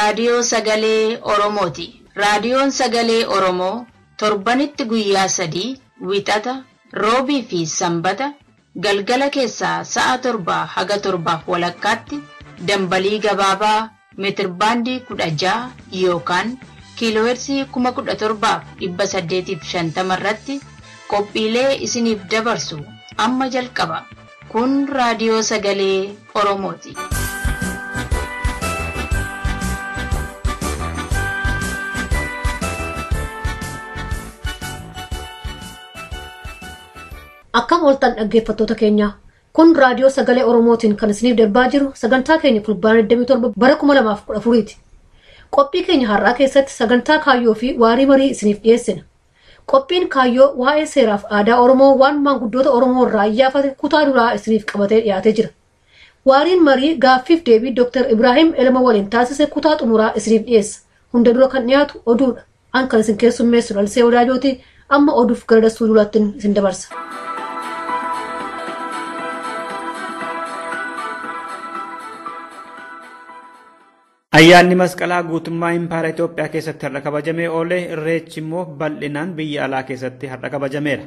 raadiyoo sagalee Oromooti. Raadiyoon sagalee Oromoo torbanitti guyyaa 3 wixata, roobii fi sanbata galgala keessaa sa'a 7 haga 7:30 dambalii gabaabaa meetirbaandii 16 yookaan kiiloohertzii 17,850 irratti qophiilee isiniif dabarsu amma jalqaba. Kun raadiyoo sagalee Oromooti. Akkam ooltan dhaggeeffattoota keenya. Kun raadiyoo sagalee Oromootiin kan isiniif darbaa jiru sagantaa keenya fulbaana 27 bara 2014ti. Qophii keenya har'aa keessatti sagantaa kaayyoo fi waarii marii isiniif dhiyeessina. Qophiin kaayyoo waa'ee seeraaf aadaa Oromoo waan maanguddoota Oromoo irraa iyyaafate kutaa duraa isiniif qabatee dhiyaatee jira. Waariin marii gaaffiif deebii Dr. Ibrahim Elma waliin taasise kutaa xumuraa isiniif dhiyeessa. Hunda dura kan dhiyaatu oduudha. An kan isin keessummeessu Lalisee Wadaajooti. Amma oduuf gara dastuu duraattiin isin dabarsa. Ayyaanni masqalaa guutummaa impaara Itoophiyaa keessatti har'a kabajamee oole. Irreechi immoo bal'inaan biyya alaa keessatti har'a kabajameera.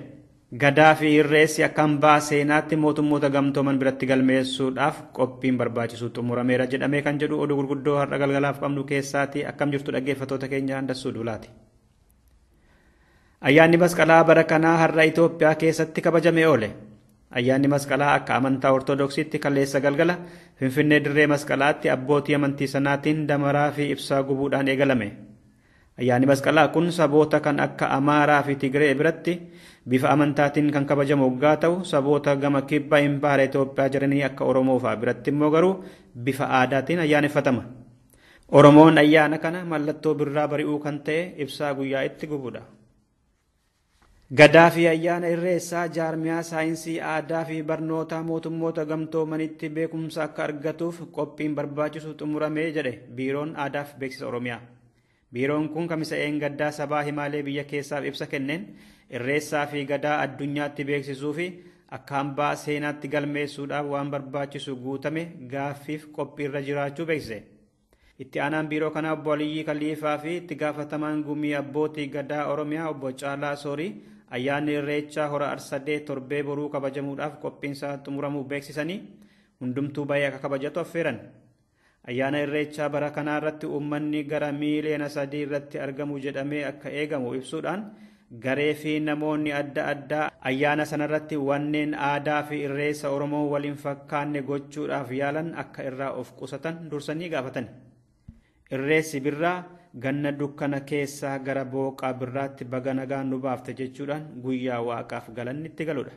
Gadaa fi irreessi akka hambaa seenaatti mootummoota gamtooman biratti galmeessuudhaaf qophiin barbaachisu xumurameera jedhamee kan jedhu oduu gurguddoo har'a galgalaaf qabnu keessaati. Akkam jirtu dhaggeeffattoota keenya handassuu duulaati. Ayyaanni masqalaa bara kanaa har'a Itoophiyaa keessatti kabajamee oole. Ayyaanni masqalaa akka amantaa Ortodoksiitti kaleessa galgala Finfinnee dirree masqalaatti abbootii amantii sanaatiin damaraa fi ibsaa gubuudhaan eegalame. Ayyaanni masqalaa kun saboota kan akka Amaaraa fi Tigree biratti bifa amantaatiin kan kabajamu waggaa ta'u, saboota gama kibba impaara Itoophiyaa jiranii akka Oromoo fa'aa biratti immoo garuu bifa aadaatiin ayyaaneffatama. Oromoon ayyaana kana mallattoo birraa bari'uu kan ta'e ibsaa guyyaa itti gubuudha. Gadaa fi ayyaana irreessaa jaarmiyaa saayinsii aadaa fi barnoota mootummoota gamtoomanitti beekumsa akka argatuuf qophiin barbaachisu xumuramee jedhe Biiroon Aadaa fi Beeksisa Oromiyaa. Biiroon kun kamisa gaddaa sabaa himaalee biyya keessaaf ibsa kenneen irreessaa fi gadaa addunyaatti beeksisuu fi akka hambaa seenaatti galmeessuudhaaf waan barbaachisu guutame gaaffiif qophiirra jiraachuu beeksise. Itti aanaan biiroo kanaa obbo Aliyyii Kaliifaa fi itti gaafatamaan gumii abbootii gadaa Oromiyaa obbo Caalaa Soorii ayyaanni irreechaa hora Arsadee torbee boruu kabajamuudhaaf qophiinsaa xumuramuu beeksisanii hundumtuu baay'ee akka kabajatu affeeran. Ayyaana irreechaa bara kanaa irratti uummanni gara miiliyoona 3 irratti argamu jedhamee akka eegamu ibsuudhaan garee fi namoonni adda addaa ayyaana sanarratti wanneen aadaa fi irreessa Oromoo waliin fakkaanne gochuudhaaf yaalan akka irraa of qusatan dursanii gaafatan. Irreessi birraa ganna dukkana keessaa gara booqaa birraatti baga nagaan nu baafte jechuudhaan guyyaa waaqaaf galanni itti galudha.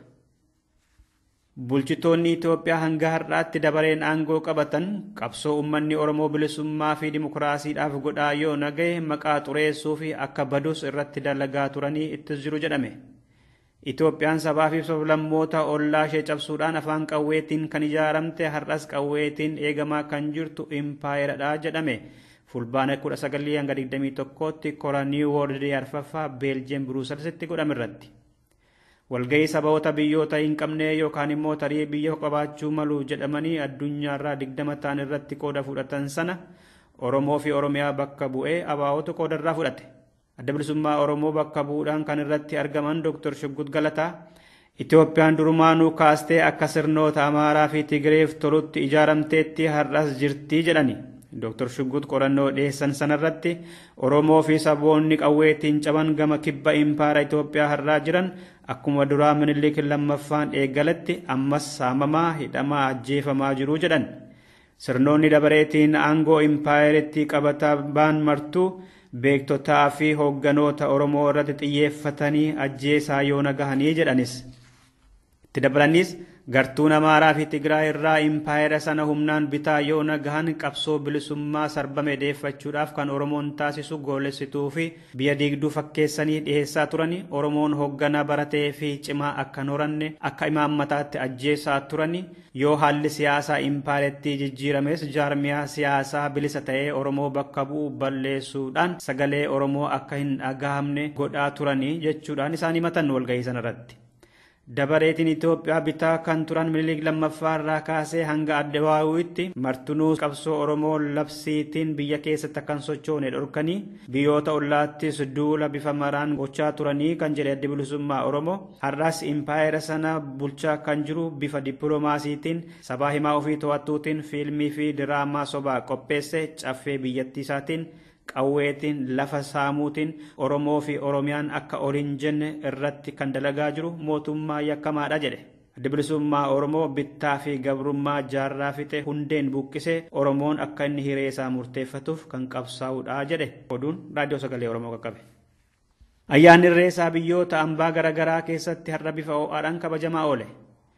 Bulchitoonni Itoophiyaa hanga har'aatti dabareen aangoo qabatan qabsoo uummanni Oromoo bilisummaa fi dimokiraasiidhaaf godhaa yoo nagaye maqaa xureessuu fi akka badus irratti dalagaa turanii ittis jiru jedhame. Itoophiyaan sabaa fi sablammoota ollaa ishee cabsuudhaan afaan qawweetiin kan ijaaramte har'as qawweetiin eegamaa kan jirtu impaayeradha jedhame. Fulbaana 1921tti kora New World Arfaffaa Beeljiyeem Bruuselsitti godhame irratti. Walgahii saboota biyyoota hin qabne yookaan immoo tarii biyya qabaachuu malu jedhamanii addunyaarraa 20 ta'an irratti qooda fudhatan sana Oromoo fi Oromiyaa bakka bu'ee ABO'tu qoodarraa fudhate. Adda bilisummaa Oromoo bakka bu'uudhaan kan irratti argaman Dr. Shuggut Galataa Itoophiyaan durumaanuu kaastee akka sirnoota Amaaraa fi Tigreef tolutti ijaaramteetti har'as jirti jedhani. Dr. Shuggut qorannoo dhiyeessan sanarratti Oromoo fi saboonni qawweetiin caban gama kibba impaara Itoophiyaa har'aa jiran akkuma duraa Minilik lammaffaan eegalatti ammas saamamaa hidhamaa ajjeefamaa jiru jedhan. Sirnoonni dabareetiin aangoo impaayeritti qabataa baan martuu beektotaa fi hoogganoota Oromoo irratti xiyyeeffatanii ajjeesaa yoo nagahanii jedhanis. Itti dabalanis gartuun Amaaraa fi Tigraay irraa impaayera sana humnaan bitaa yoo nagahan qabsoo bilisummaa sarbame deeffachuudhaaf kan Oromoon taasisu goolessituu fi biyya diigduu fakkeessanii dhiheessaa turani. Oromoon hoogganaa baratee fi cimaa akka horanne akka imaammataatti ajjeesaa turani. Yoo haalli siyaasaa impaayerettii jijjiirames jaarmiyaa siyaasaa bilisa ta'ee Oromoo bakka bu'u balleessuudhaan sagalee Oromoo akka hin dhagahamne godhaa turani jechuudhaan isaan himatan walgahii sanarratti. dabareetiin Itoophiyaa bitaa kan turan Minilik lammaffaa irraa kaasee hanga Adawaawitti martinuu qabsoo Oromoo labsiitiin biyya keessatti kan sochoone dhorkanii biyyoota ollaattis duula bifa maraan gochaa turanii kan jedhe adda bilisummaa Oromoo har'as impaayera sana bulchaa kan jiru bifa dippiloomaasiitiin sabaa himaa ofii to'attuutiin fiilmii fi diraamaa sobaa qopheesse caffee biyyattii isaatiin qawweetiin lafa saamuutiin Oromoo fi Oromiyaan akka oliin jenne irratti kan dalagaa jiru mootummaa yakkamaadha jedhe. Adda bilisummaa Oromoo bittaa fi gabrummaa jaarraa fixe hundeen buqqisee Oromoon akka inni hiree isaa murteeffatuuf kan qabsaa'udha jedhe. Oduun raadiyoo sagalee Oromoo qaqqabe. Ayyaanni irreesaa biyyoota ambaa garaagaraa keessatti har'a bifa ho'aadhaan kabajamaa oole.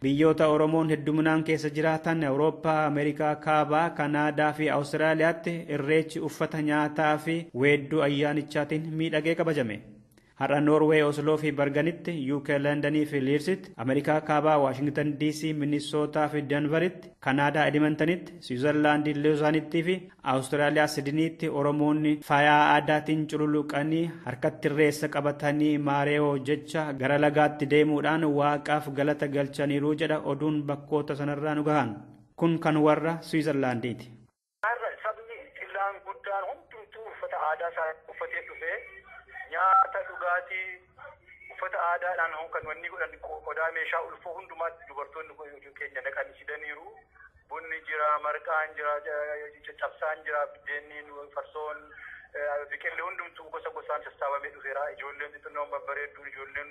Biyyoota Oromoon hedduminaan keessa jiraatan Awurooppaa, Ameerikaa Kaabaa, Kanaadaa fi Awustiraaliyaatti irreechi uffata nyaataa fi weedduu ayyaanichaatiin miidhagee kabajame. Har'a Noorwee Osloo fi Berganitti, UK Londonii fi Liirsitti, Ameerikaa Kaabaa Waashingtan DC, Minnesootaa fi Denveritti, Kanaadaa Edmontonitti, Switzerlaandii Lausanne'tti fi Awustiraaliyaa Sidniitti Oromoonni faayaa aadaatiin cululuqanii harkatti irreessa qabatanii maareewoo jecha gara lagaatti deemuudhaan waaqaaf galata galchaniiru jedha oduun bakkoota sanarraa nu gahan. Kun kan warra Switzerlaandiiti. Sabni qillaan guddaan hundumtuu uffata aadaa isaa uffatee dhufee nyaata dhugaatii uffata aadaadhaan kan wanni godhan qodaa meeshaa ulfoo hundumaatti dubartoonni keenya naqanii fidaniiru. Bunni jira, marqaan jira, caccabsaan jira, biddeenniin, farsoon, biqilli hundumtuu gosa gosaan sassaabamee dhufeera. Ijoolleen xixinnoon babbareedduun, ijoolleen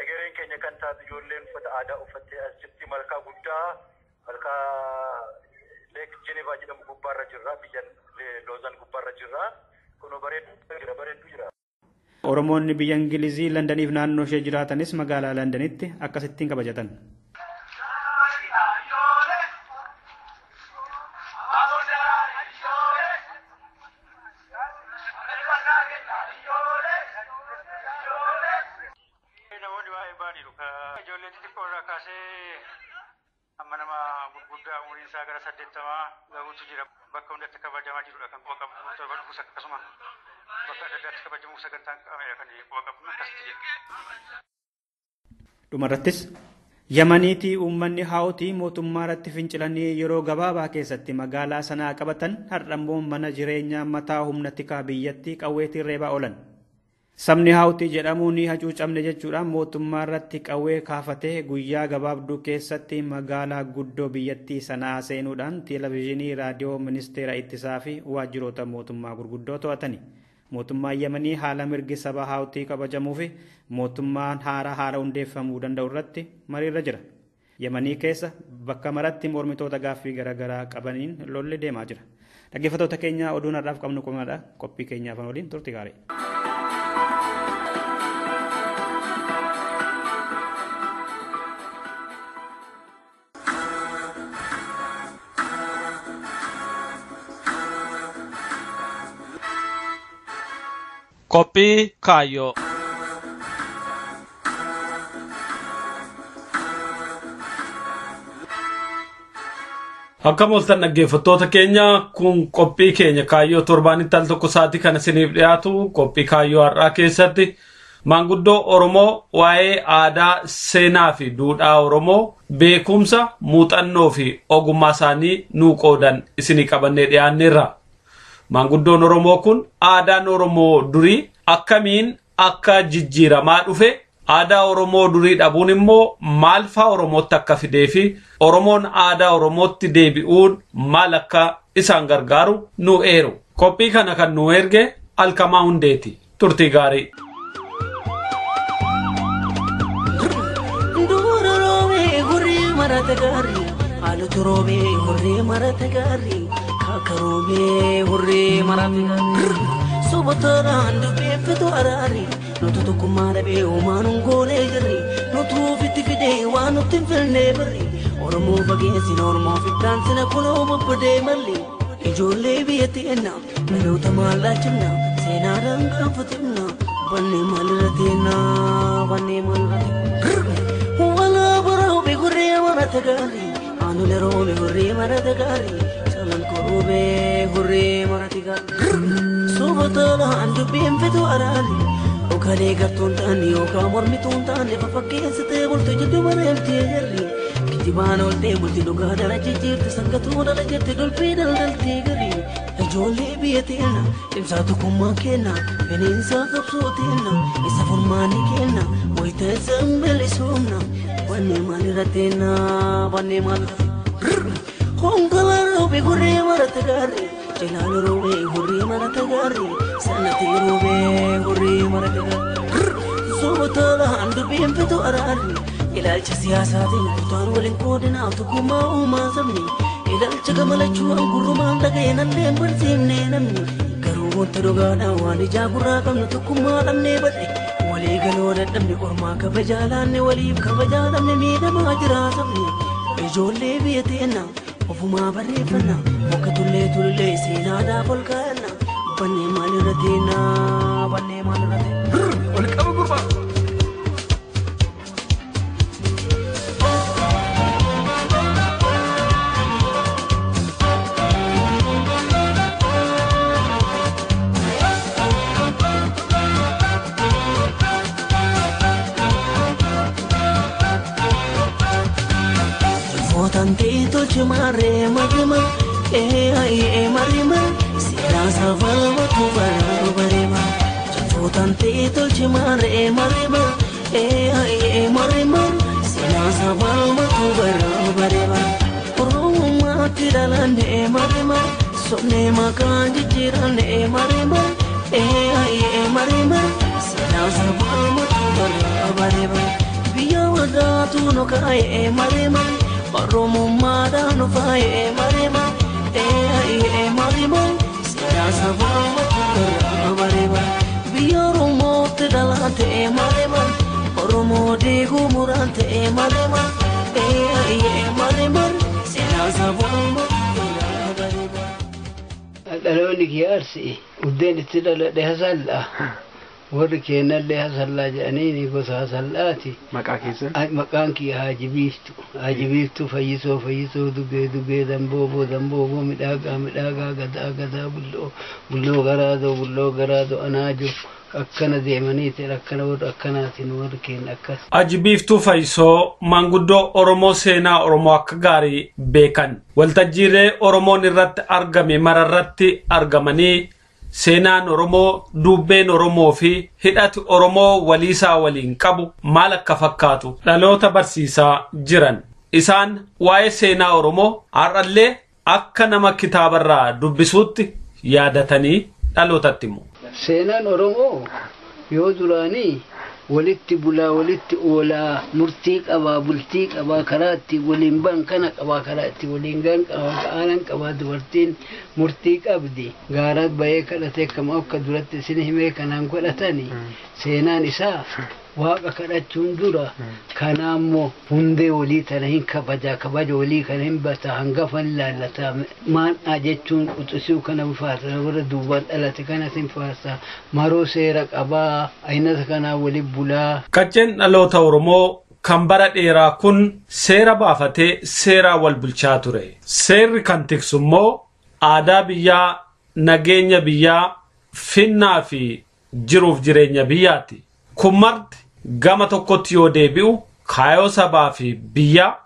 egereen keenya kan taatu ijoolleen uffata aadaa uffattee asitti malkaa guddaa, malkaa Leek Jenevaa jedhamu gubbaarra jirra, biyya Loozan gubbaarra jirra. Kun bareeddu jira. Oromoonni biyya Ingilizii Londaniif naannoo ishee jiraatanis magaalaa Londanitti akkasittiin kabajatan. Namoonni waa'ee baanii ijoollee xixiqqoo irraa kaasee amma nama gurguddaa umuriin isaa gara 80 gahuutu jira. Bakka hundatti kabajamaa jirudha kan quba qabu. Torban dhufuus akkasuma bakka adda addaatti kabajamuuf sagantaan qabameera kan quba qabu akkasitti jedhu. Dhumarrattis Yamaniitii uummanni Haawutii mootummaa irratti fincilanii yeroo gabaabaa keessatti magaalaa sanaa qabatan har'ammoo mana jireenyaa mataa humna tikaa biyyattii qawweetiin reebaa oolan. Sabni Haawutii jedhamuun hacuucamne jechuudhaan mootummaa irratti qawwee kaafatee guyyaa gabaabduu keessatti magaalaa guddoo biyyattii sanaa seenuudhaan televezyiinii raadiyoo ministeera ittisaa fi waajjiroota mootummaa gurguddoo to'atani. Mootummaan Yamanii haala mirgi saba Haawutii kabajamuu fi mootummaan haala hundeeffamuu danda'u irratti mariirra jira. Yamanii keessa bakka maratti mormitoota gaaffii garaagaraa qabaniin lolli deemaa jira. Dhaggeeffattoota keenya oduun har'aaf qabnu qomaadha. Qophii keenyaaf waliin turtii gaarii. Koppii kaayyoo. Akkam oltan dhaggeeffattoota keenya kun qophii keenya kaayyoo torbaanitti al tokko sa'aatii kana isiniif dhiyaatu qophii kaayyoo har'aa keessatti maanguddoo Oromoo waa'ee aadaa seenaa fi duudhaa Oromoo beekumsa muuxannoo fi ogummaa isaanii nuu qoodan isinii qabannee dhiyaanneerra. Maanguddoon Oromoo kun aadaan Oromoo durii akkamiin akka jijjiiramaa dhufe aadaa Oromoo durii dhabuun immoo maal faa Oromootti akka fidee fi Oromoon aadaa Oromootti deebi'uun maal akka isaan gargaaru nu eeru. Qophii kana kan nu erge Alkamaa Hundeeti. Turtii gaarii. Karobe hurre marafika sobotara andu befeto arari notu to kumara be umanun gole gari notu fiti fide wanu tinfelne bari oromo bagesi normo fitan sina kulo mabde malli ijole biyati enna melo tamala chimna sena ranga fatina banne malratina wala baro be hurre maratagari anu lero be hurre maratagari Korube hurre maratiga sobotala andu bemfeto arali Okalee gartuun taane yookaan mormituun taane fafakkeessitee bultu jiddu bareemtee jirri. Kijibaan ooltee bulti dhugaa dhala jijjiirti sangatuu dhala jirti dolbii daldaltee gari. Ijoollee biyya teena cimsaa tokkummaa kenna bineensaa qabsoo teena isa furmaanii kenna wayita isa beelisuumna wannee maalirra teena wannee maalirra. Konkolaa roobee gurree marata gaarree. Jalaal roobee gurree marata gaarree. Sanatti roobee gurree marata gaarree. Sobotolaan dubbiin fitu araarri. Ilaalcha siyaasaatiin kutaan waliin qoodinaaf tokkummaa uumaa sabni. Ilaalcha gamalachuun gurrumaan dhaga'ee nallee barsiifnee namni. Garuu wanta dhugaadhaan waan ijaa gurraa qabnu tokkummaa dhabnee badhe. Walii galoo dadhabne ormaa kabajaa laanne waliif kabajaa dhabne miidhamaa jiraa sabni. Ijoollee biyya teennaa. Ofuma barreeffanna bakka tullee seenaadhaaf ol kaa'anna bannee maalirra teena bannee maalirra teena ol qaba gurbaa. Tante tolche mare marima marima sila savalma tu barima tante tolche mare marima marima sila savalma tu barima Roma tiralane marima sonne makan jirane marima marima sila savalma tu barima biya wada tu no kai marima Oromo mada no fae marema marema siasa vama marema bioromo te dalante marema Oromo de gumurante marema marema siasa vama marema daloni kiyarsi udeni tidala de hasalla warri keenallee hasallaa jedhanii gosa hasallaati. Maqaa keessa? Maqaan kiyya Haajibiiftuu fayyisoo dubbee dambooboo midhaagaa gadaa bulloo garaadoo anaajoo akkana deemaniiti akkana warra akkanaatiin warri keenya akkas. Haajibiiftuu Fayyisoo manguddoo Oromoo seenaa Oromoo akka gaarii beekan waltajjiilee Oromoon irratti argame mararratti argamanii seenaan Oromoo dubbeen Oromoo fi hidhati Oromoo waliisaa waliin qabu maal akka fakkaatu dhaloota barsiisaa jiran. Isaan waa'ee seenaa Oromoo har'allee akka nama kitaabarraa dubbisuutti yaadatanii dhalootatti himu. Seenaan Oromoo yoo duraanii walitti bulaa walitti oolaa murtii qabaa bultii qabaa karaatti waliin ban kana qabaa karaatti waliin gan qabaa aanan qabaa dubartiin murtii qabdi gaaraat bahee kadhatee akkama akka duratti isin himee kanaan godhatani seenaan isaa waaqa kadhachuun dura kanaammoo hundee walii tana hin kabaja walii kana hin bata hangafan laallata maan'aa jechuun quxisuu kana bifaata warra duubaan dhalate kanas hin faasa maroo seera qabaa aynata kanaa walii bulaa. Qacceen dhaloota Oromoo kan bara dheeraa kun seera baafatee seeraa wal bulchaa ture. Seerri kan tiksu immoo aadaa biyyaa, nageenya biyyaa, finnaa fi jiruuf jireenya biyyaati. Kun marti gama tokkotti yoo deebi'u kaayoo sabaa fi biyyaa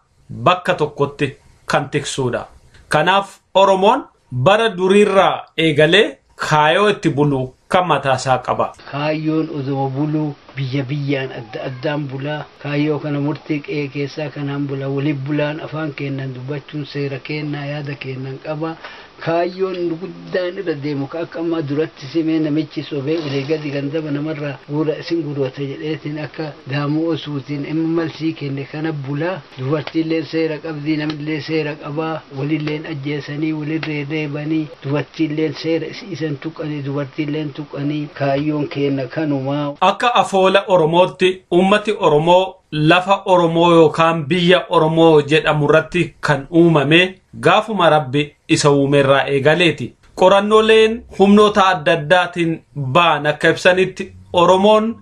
bakka tokkotti kan tiksuudha. Kanaaf Oromoon bara duriirraa eegalee kaayoo itti bulu kan mataasaa qaba. Kaayyoon osoo buluu biyya biyyaan addaan bulaa kaayyoo kana murtii qe'ee keessaa kanaan bulaa waliin bulaan afaan kennan dubbachuun seera kennaa yaada kennan qaba. Kaayyoon guddaan irra deemu akka ammaa duratti simee namichi sobee ulee gadi gandaba namarraa guura isin gurwata jedheetiin akka daamuu osuutiin imma malsii kenne kana bulaa dubartiilleen seera qabdii namillee seera qabaa walilleen ajjeesanii walirree deebanii dubartiilleen seera isan tuqanii dubartiilleen tuqanii kaayyoon kenna kanumaa. Akka afoola Oromootti ummati Oromoo lafa Oromoo yookaan biyya Oromoo jedhamu irratti kan uumame gaafuma Rabbi isa uumerraa eegaleeti. Qorannooleen humnoota adda addaatiin ba'an akka ibsanitti Oromoon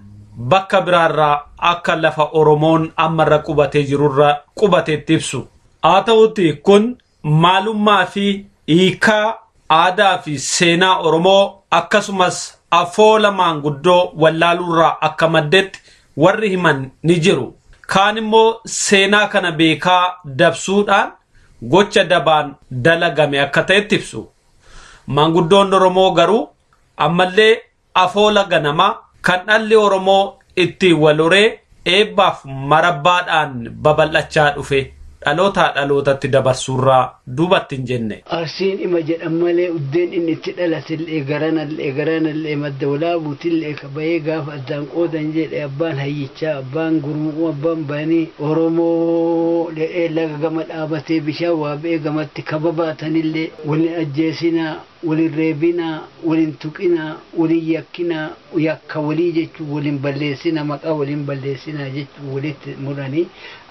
bakka biraarraa akka lafa Oromoon ammarra qubatee jirurra qubateetti ibsu. Haa ta'utti kun maalummaa fi hiikaa aadaa fi seenaa Oromoo akkasumas afoola maanguddoo wallaaluurraa akka maddetti warri himan ni jiru. Kaan immoo seenaa kana beekaa dabsuudhaan gocha dabaan dalagame akka ta'etti ibsu. Maanguddoon Oromoo garuu ammallee afoola ganamaa kan dhalli Oromoo itti waloree eebbaaf marabbaadhaan babal'achaa dhufe dhalootaa dhalootatti dabarsuurraa duubatti hin jenne. Arsiin ima jedhan malee uddeen inni itti dhalatillee garanallee madda walaabuutillee kabayee gaafa addaan qoodan jedhe abbaan hayyichaa abbaan gurmuu abbaan banii Oromoo dhe'ee laga gama dhaabatee bishaan waa ba'ee gamatti kababaatanillee walin ajjeesinaa walin reebinaa walin tuqinaa walin yakkinaa yakka walii jechuun walin balleessinaa maqaa walin balleessinaa jechuun walitti muranii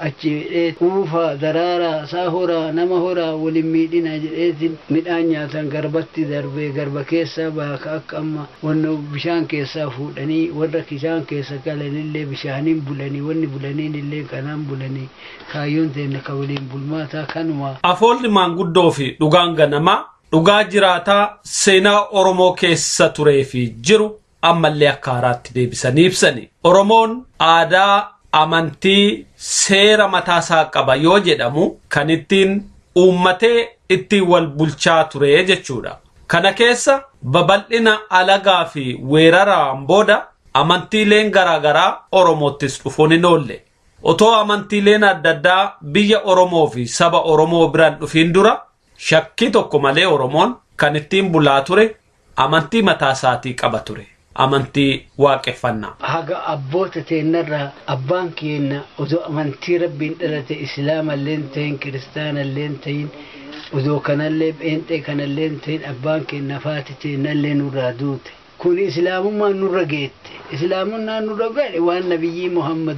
achi kuufaa daraaraa saa horaa nama horaa walin miidhinaa jedheetiin midhaan nyaatan garbatti darbee garba keessaa baaka akka amma wanna bishaan keessaa fuudhanii warra bishaan keessa galanillee bishaaniin bulanii wanni bulaniinillee kanaan bulanii kaayyoon ta'e ka waliin bulmaataa kanuma. Afoolli maanguddoo fi dhugaan ganamaa dhugaa jiraataa seenaa Oromoo keessa turee fi jiru ammallee akka haaraatti deebisanii ibsani. Oromoon aadaa amantii seera mataasaa qaba yoo jedhamu kan ittiin uummatee ittiin wal bulchaa ture jechuudha. Kana keessa babal'ina alagaa fi weeraraan booda amantiileen garaagaraa Oromoottis dhufuun hin oolle. Otoo amantiileen adda addaa biyya Oromoo fi saba Oromoo biraan dhufiin dura shakkii tokko malee Oromoon kan ittiin bulaa ture amantii mataasaatii qaba ture. Amantii waaqeffannaa. Haga abboota teennarraa abbaan keenya osoo amantii rabbiin dhalate islaamallee ta'in kiristaanallee ta'in osoo kanallee pheenxee kanallee ta'in abbaan keenya faati teennallee nurraa duute. Kun islaamummaan nurra geette. Islaamummaan nurra gaadhe waan nabiyyi Muhammad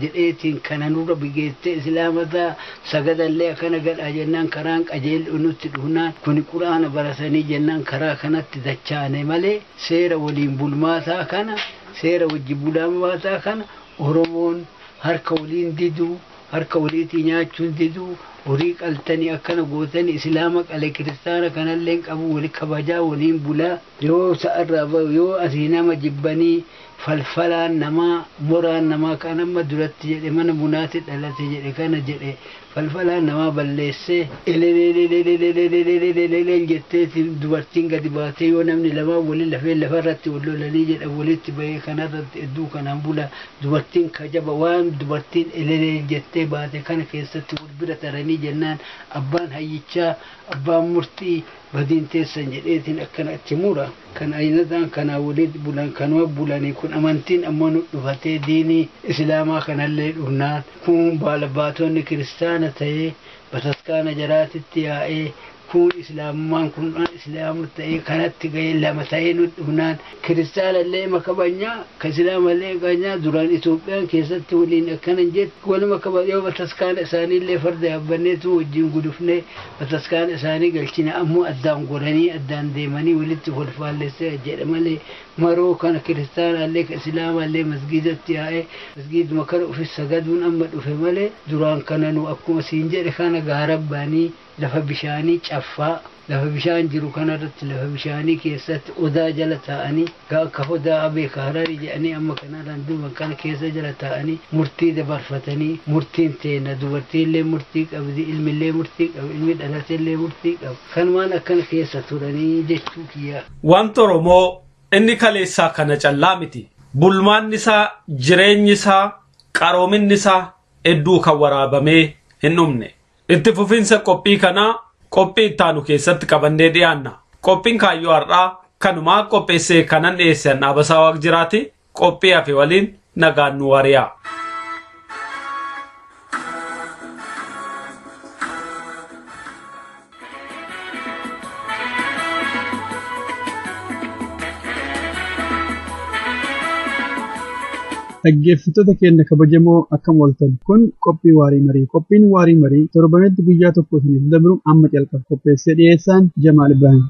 jedheetiin kana nurra bigeette islaamataa sagadallee akkana gadhaa jennaan karaan qajeel'u nutti dhuunaan kun quraana baratanii jennaan karaa kanatti dachaane malee seera waliin bulmaataa kana seera wajji bulmaataa kana Oromoon harka waliin diduu harka waliitii nyaachuun diduu horii qaltanii akkana gootanii islaama qale kiristaana kanallee qabu wali kabajaa waliin bulaa yoo sa'arraa yoo asii nama jibbanii falfalaan namaa moraan namaa kan amma duratti jedhe mana bunaatti dhalate jedhe kana jedhe falfalaan namaa balleessee elelelelelelelelelelelel jetteeti dubartiin gadi baatee yoo namni lamaa waliin lafee lafarratti wallolanii jedha walitti bahee kanarratti hedduu kanaan bula dubartiin kajaba waan dubartiin elelel jettee baate kana keessatti wal bira taranii jennaan abbaan hayyichaa abbaan murtii badin teessan jedheetiin akkana achi mura kan ayinataan kana walitti bulan kanuma bulanii kun amantiin ammoo nu dhufatee diinii islaamaa kanallee dhufnaan kun baalabaatonni kiristaana ta'ee bataskaana jaraatitti yaa'ee kun islaamummaan kun islaamu ta'ee kanatti ga'ee lama ta'ee nu dhufnaan kiristaanallee makabanyaa ka islaamallee ganyaa duraan Itoophiyaan keessatti waliin akkana jette waluma kabajoo bataskaana isaaniillee farda yaabbanneetu wajjin gudufnee bataskaana isaanii galchina ammoo addaan goranii addaan deemanii walitti holfaalleessee jedha malee maroo kana kiristaanallee ka islaamallee masgiidatti yaa'ee masgiiduma kana ofis sagaduun amma dhufe malee duraan kana nu akkuma siin jedhe kana gaarabbaanii lafa bishaanii caffaa lafa bishaan jiru kanarratti lafa bishaanii keessatti odaa jala taa'anii akka odaa abeeka hararii jedhanii amma kanarraan duuba kana keessa jala taa'anii murtii dabarfatanii murtiin teena dubartiillee murtii qabdi ilmillee murtii qabu ilmi dhalateellee murtii qabu kanumaan akkana keessa turanii jechuu kiyya. Wanta Oromoo inni kaleessaa kana callaa miti. Bulmaan isaa jireenyi isaa qaroominni isaa hedduu kan waraabamee hin dhumne. Itti fufiinsa qophii kanaa qophii ittaanu keessatti qabannee dhiyaanna. Qophiin kaayyoo har'aa kanumaa qopheessee kanan dhiyeessan Dhaabasaa Waaqjiraati. Qophii hafe waliin nagaan nu wariyaa. Dhaggeeffattoota keenya kabajamoo akkam ooltan kun qophii waarii marii. Qophiin waarii marii torbanetti guyyaa tokko isiniif dabru amma calqaba qopheessee dhiyeessaan Jamaal Ibrahim.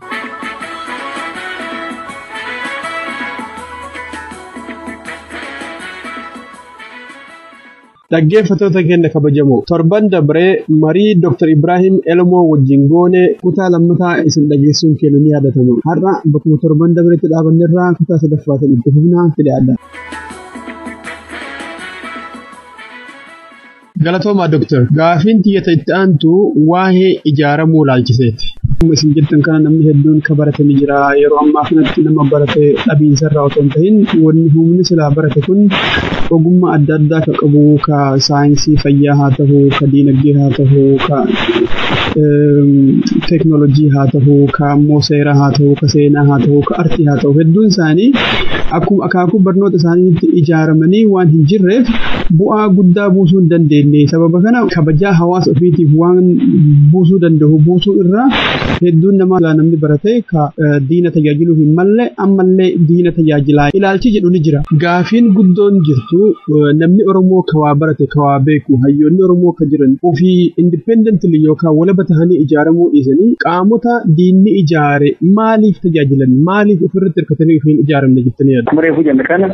Dhaggeeffattoota keenya kabajamoo torban dabree marii Dr. Ibrahim Elmoo wajjin goone kutaa lammataa isin dhageessuun keenya ni yaadatama. Har'a bakkuma torban dabreetti dhaabanneerraa kutaa sadaffaatiin itti fufnaa fidee Galatooma Doctor. Gaafiin tiyyata itti aantu waa'ee ijaaramuu laalchiseeti. Isin jettan kana namni hedduun ka baratanii jira. Yeroo ammaa kanatti nama barate dhabiinsarraa otoo hin ta'in wanni humni silaa barate kun ogummaa adda addaa ka qabu ka saayinsii fayyaa haa ta'u, ka diinagdee haa ta'u, ka teeknoolojii haa ta'u, ka ammoo seeraa haa ta'u, ka seenaa haa ta'u, ka artii haa ta'u hedduun isaanii akkuma akaakuu barnoota isaaniitti ijaaramanii waan hin jirreef bu'aa guddaa buusuu hin dandeenye. Sababa kana kabajaa hawaasa ofiitiif waan buusuu danda'u buusuu irraa hedduun namni barate ka diina tajaajiluu hin malle ammallee diina tajaajilaa ilaalchi jedhu ni jira. Gaafiin guddoon jirtu namni Oromoo ka waa barate ka waa beeku hayyoonni Oromoo ka jiran ofii independently yookaan walaba tahanii ijaaramuu dhiisanii qaamota diinni ijaare maaliif tajaajilan maaliif ofirratti hirkatanii ofiin ijaaramne jettanii yaaddu? Maree hojjanne kana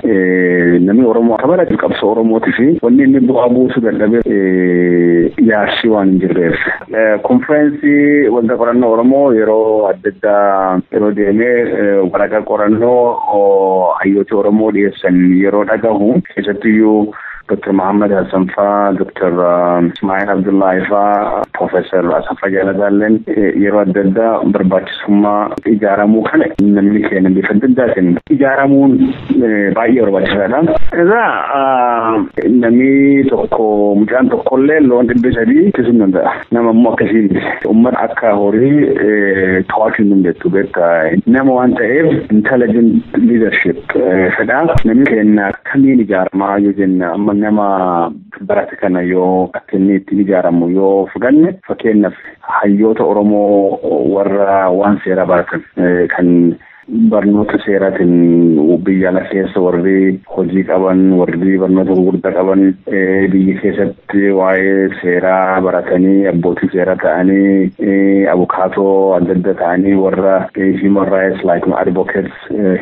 namni Oromoo akka barate qabsoo Oromootii fi wanni inni bu'aa buusuu dadhabee yaashii waan hin jirreef. Konfereensii waldaa qorannoo Oromoo yeroo adda addaa yeroo deemee waraqaa qorannoo hayyoota Oromoo dhiyeessan yeroo dhagahu keessattiyyuu Dr. Muhammad Hassan Faa, Dr. Ismail Abdullahi Faa, Professor Asafa Jaalataalleen yeroo adda addaa barbaachisummaa ijaaramuu kana namni keenya bifa adda addaatiin ijaaramuun baay'ee barbaachisaadha. Egaa namni tokko mucaan tokkollee loon 300 ittisuu hin danda'a. Nama immoo akkasiin uummata akka horii to'achuu hin dandeettu beektaa. Nama waan ta'eef intelligent leadership fedhaa namni keenya akkamiin ijaaramaa yoo jenna amma nama barate kana yoo akka inni ittiin ijaaramu yoo fudhanne fakkeenyaaf hayyoota Oromoo warra waan seeraa baratan kan barnoota seeraatiin biyya ala keessa warri hojii qaban warri barnoota gurguddaa qaban biyya keessatti waa'ee seeraa baratanii abbootii seeraa ta'anii abukaatoo adda addaa ta'anii warra human rights like advocates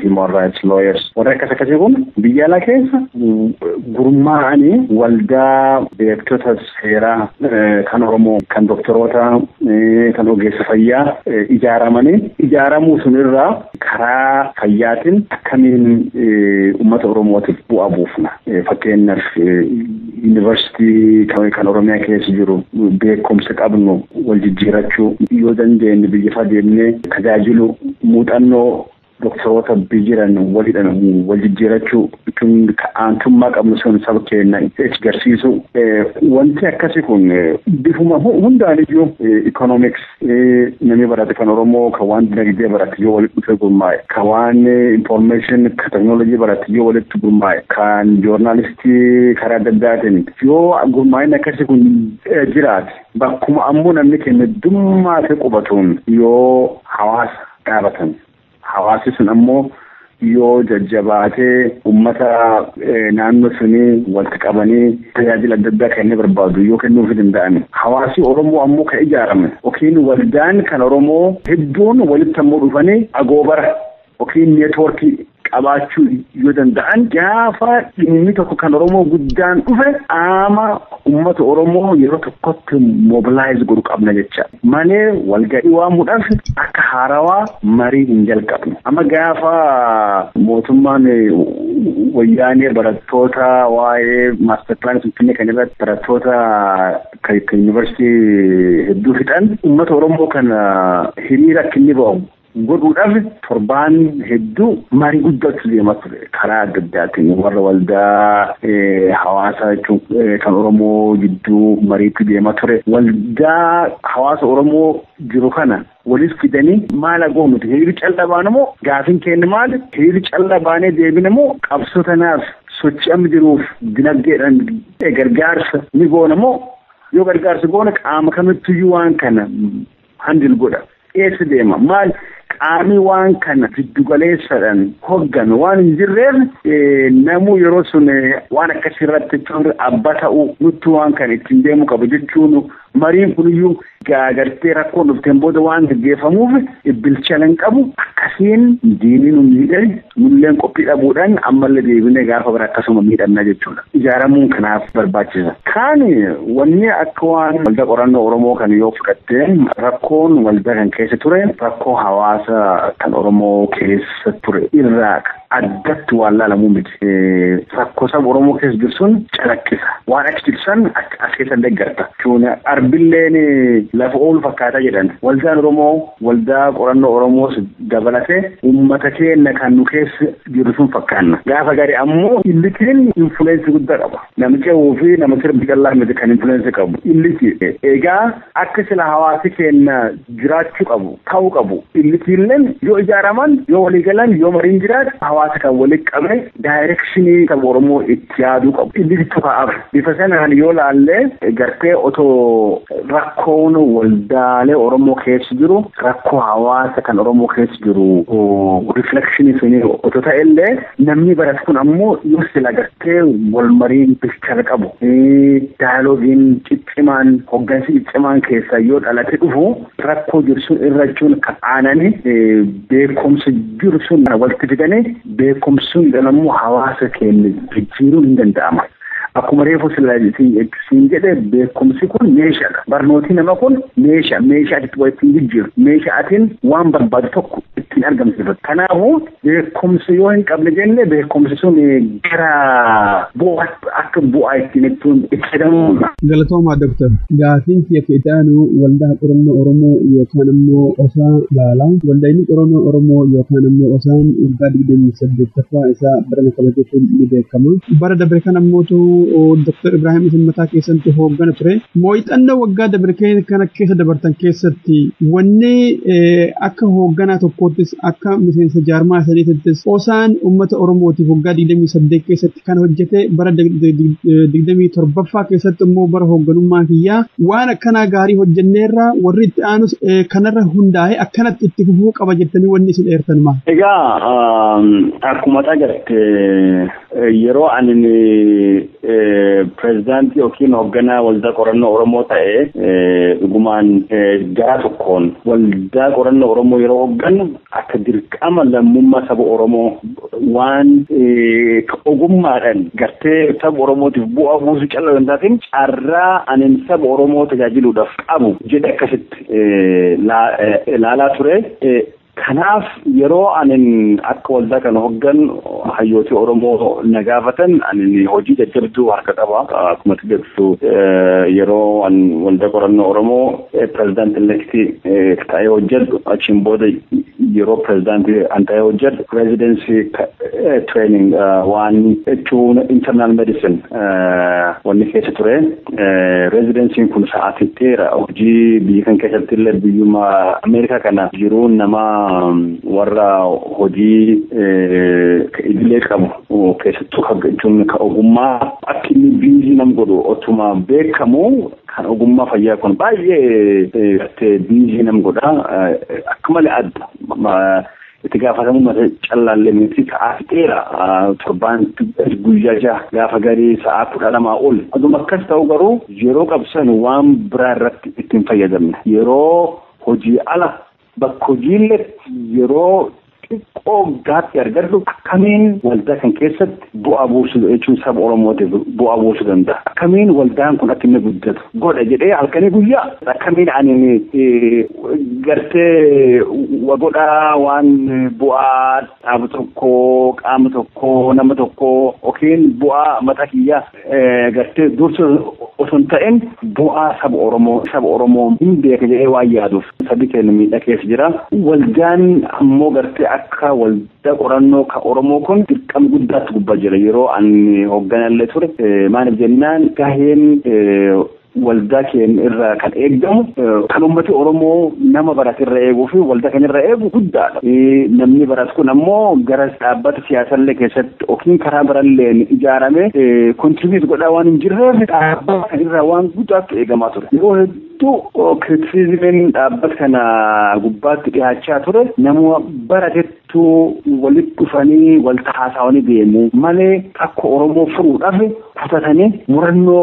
human rights lawyers warra akkasii kun biyya ala keessa gurmaa'anii waldaa beektota seeraa kan Oromoo kan doktoroota kan ogeessa fayyaa ijaaramuu sunirraa karaa fayyaatiin akkamiin uummata Oromootiif bu'aa buufna. Fakkeenyaaf yuunivarsiitii kan Oromiyaa keessa jiru beekumsa qabnu wal jijjiirachuu yoo dandeenye biyya deemnee tajaajilu muuxannoo doktoroota bijiran wal jijjiirachuu kun aantummaa qabnu sun saba keenya agarsiisu wanti akkasii kun bifuma hundaaniyyuu economics namni barate kan Oromoo kan waan dinagdee barate yoo walitti dhufe gurmaa'e kan waan information kan technology barate yoo walitti gurmaa'e kan journalistii karaa adda addaatiin yoo gurmaa'in akkasii kun jiraate bakkuma ammoo namni keenya dummaate qubatuun yoo hawaasa dhaabatan. Hawaasi sun ammoo yoo jajjabaatee uummata naannoo sunii walitti qabanii tajaajila adda addaa kennee barbaadu yoo kennuufi danda'an. Hawaasi Oromoo ammoo kan ijaarame yookiin waldaan kan Oromoo hedduun walitti ammoo dhufanii agoobara yookiin neetwoorkii qabaachuu yoo danda'an gaafa dhimmi tokko kan Oromoo guddaan dhufe ama uummata Oromoo yeroo tokkotti mobilize godhu qabna jecha. Malee walga'ii waamuudhaaf akka haarawaa marii hin jalqabne. Amma gaafa mootummaan wayyaanee barattoota waa'ee maaster plan Finfinnee kan irratti barattoota kan yuunivarsiitii hedduu fixan uummata Oromoo kana hiriira akka inni ba'u godhuudhaaf torbaan hedduu marii guddatu deemaa ture karaa adda addaatiin warra waldaa hawaasa jechuun kan Oromoo jidduu mariitti deemaa ture waldaa hawaasa Oromoo jiru kana waliif fidanii maal goonuti hiriirri callaa baane moo gaafin keenya maali hiriirri callaa baanee deebine moo qabsoo tanaaf sochii amma jiruuf dinagdeedhaan gargaarsa ni goona moo yoo gargaarsa goona qaama kamittiyyuu waan kana handil godha eessa deema maal qaamni waan kana giddugaleessadhaan hoggame waan hin jirreef namuu yeroo sun waan akkasii irratti abbaa ta'uu nutti waan kana ittiin deemuu qabu jechuun mariin kuniyyuu gartee rakkoon dhufteen booda waan gaggeeffamuuf bilchalan qabu akkasiin diiniin miidhan nulleen qophii dhabuudhaan ammallee deebinee gaafa bara akkasuma miidhamna jechuudha. Ijaaramuun kanaaf barbaachisa. Kaan wanni akka waan waldaa qorannoo Oromoo kan yoo fudhatte rakkoon waldaa kan keessa ture rakkoo hawaasa kan Oromoo keessa ture irraa addatti waan laalamuu miti. Rakkoo saba Oromoo keessa jiru sun calaqqisa. Waan achi jiru san as keessa deeggarta. Arbilleen lafa oolu fakkaataa jedhan. Waldaan Oromoo waldaa qorannoo Oromoo dabalatee uummata keenya kan nu keessa jiru sun fakkaanna. Gaafa gadi ammoo illitiin influensi guddaa qaba. Namicha ofii nama sirbi qal'aa miti kan influensi qabu. Illiti egaa akka sila hawaasi keenya jiraachuu qabu ta'uu qabu. Illitiilleen yoo ijaaraman yoo waliigalan yoo mariin jiraatu hawaasa kan walitti qabe daayirekshinii kan Oromoo itti yaaduu qabu. Illiti tuqaaf bifa sanaan yoo laallee gartee otoo rakkoon waldaalee Oromoo keessa jiru rakkoo hawaasa kan Oromoo keessa jiru riflekshinii sunii otoo ta'ellee namni baratu kun ammoo yoo sila gartee wal mariin bilchana qabu daaloogiin ciccimaan hoggansi ciccimaan keessa yoo dhalate dhufu rakkoo jiru sun irrachuun kan aananii beekumsa jiru sun walitti fidanii beekumsuun jedhamu hawaasa keenya jijjiiruun hin danda'ama. Akkuma reefu siin jedhe beekumsi kun meeshaadha. Barnooti nama kun meeshaa itti walitti jijjiiru. Meeshaa atiin waan barbaadu tokko ittiin argamsiifatu. Kanaafuu beekumsi yoo hin qabne jenne beekumsi sun gara bu'aa akka bu'aa ittiin itti fayyadamuudha. Galatoomaa Dooktar. Gaafiin kiyya keetaanu waldaa qorannoo Oromoo yookaan ammoo osaa laalaa. Waldaan qorannoo Oromoo yookaan ammoo osaan waggaa 28ffaa isaa barana kabajachuun ni beekama. Bara dabre kan ammootu Dr. Ibrahim isin mataa keessatti hooggana ture. Moo'ixannoo waggaa dabre kana keessa dabartan keessatti wanni akka hoogganaa tokkoottis akka miseensa jaarmaa saniittis osaan uummata Oromootiif waggaa 28 keessatti kan hojjete bara 27ffaa keessatti immoo bara hoogganummaa kiyyaa waan akkanaa gaarii hojjenneerra warri itti aanus kanarra hundaa'e akkanatti itti fufuu qaba jettanii wanni isin eertan maal? Egaa akkuma dhagarte yeroo ani pirezidaantii yookiin hoogganaa waldaa qorannoo Oromoo ta'ee dhugumaan gara tokkoon waldaa qorannoo Oromoo yeroo hooggannu akka dirqama lammummaa saba Oromoo waan ogummaadhaan gartee saba Oromootiif bu'aa buusuu callaa hin taatiin carraa ani saba Oromoo tajaajiluudhaaf qabu jedhe akkasitti ilaalaa ture. Kanaaf yeroo ani akka waldaa kana hooggan hayyooti Oromoo na gaafatan ani hojii jajjabduu harka qaba. Akkuma beektu yeroo ani waldaa qorannoo Oromoo pirezidaantii elektii ta'ee hojjedhu achiin booda yeroo pirezidaantii an ta'ee hojjedhu residency training waan jechuun internal medicine wanni keessa ture. Residency'n kun sa'aatii dheeraa hojii biyya kan keessatti illee biyyuma Ameerikaa kana jiru nama warra hojii idilee qabu keessattuu jechuun kan ogummaa akka inni biizii nam godhu otuma beekamu kan ogummaa fayyaa kun baay'ee biizii nam godha akka malee adda itti gaafatamummaa callaallee miti sa'aatii dheeraa torbaan guyyaa jaha gaafa garii sa'aa 12 ol aduma akkas ta'u garuu yeroo qabsan waan biraa irratti ittiin fayyadamne yeroo hojii ala bakka hojiillee yeroo xiqqoo gaatti argadhu akkamiin waldaa kan keessatti bu'aa buusuu jechuun saba Oromootiif bu'aa buusuu danda'a. Akkamiin waldaan kun akka inni guddatu godha jedhee halkanii guyyaa akkamiin ani gartee wagodhaa waan bu'aa dhaaba tokko qaama tokko nama tokko yookiin bu'aa mataa kiyyaa gartee dursa osoo hin ta'in bu'aa saba Oromoo hin beeka jedhee waan yaaduuf sabi keenya miidhaa keessa jira. Waldaan ammoo gartee akka waldaa qorannoo ka Oromoo kun dirqama guddaatti gubbaa jira yeroo ani hoogganallee ture maaliif jennaan gaheen waldaa keenya irraa kan eeggamu kan ummati Oromoo nama barate irra eeguu fi waldaa keenya irra eegu guddaadha. Namni barate kun ammoo gara dhaabbata siyaasallee keessatti yookiin karaa biraalleen ijaarame kontribiut godhaa waan hin jirreef dhaabbata irraa waan guddaatu eegamaa ture. Yeroo hedduu kiritisizimiin dhaabbata kana gubbaatti dhiyaachaa ture nama baratettu walitti dhufanii walta haasawanii deemu malee akka Oromoo furuudhaaf kutatanii murannoo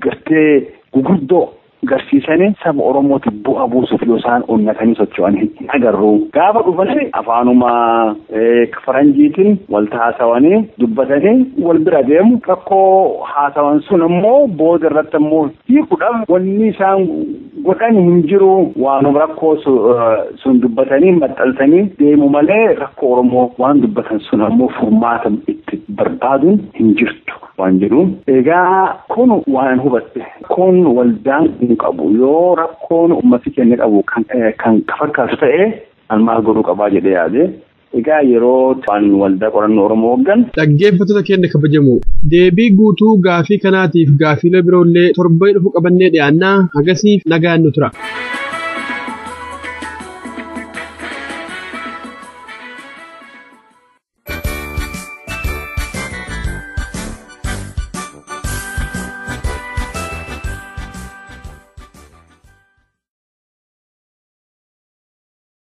gartee guguddoo garsiisanii saba Oromootiif bu'aa buusuuf yoo isaan onnatanii socho'an hin agarru. Gaafa dhufanii afaanuma faranjiitiin wal haasawanii dubbatanii wal bira deemu rakkoo haasawan sun ammoo booda irratti ammoo hiikuudhaaf wanni isaan godhan hin jiru waanuma rakkoo sun dubbatanii maxxansanii deemu malee rakkoo Oromoo waan dubbatan sun ammoo furmaata itti barbaaduun hin jirtu waan jedhu. Egaa kun waan hubadhe kun waldaan hin qabu yoo rakkoon uummati keenya qabu kan fakkaatu ta'e maal godhuu qabaa jedhee yaade. Egaa yeroo waan waldaa qorannoo Oromoo waggan dhaggeeffattoota keenya kabajamoo deebii guutuu gaafii kanaatiif gaafiilee biroollee torbee dhufu qabannee dhiyaannaa hagasiif nagaan nu tura.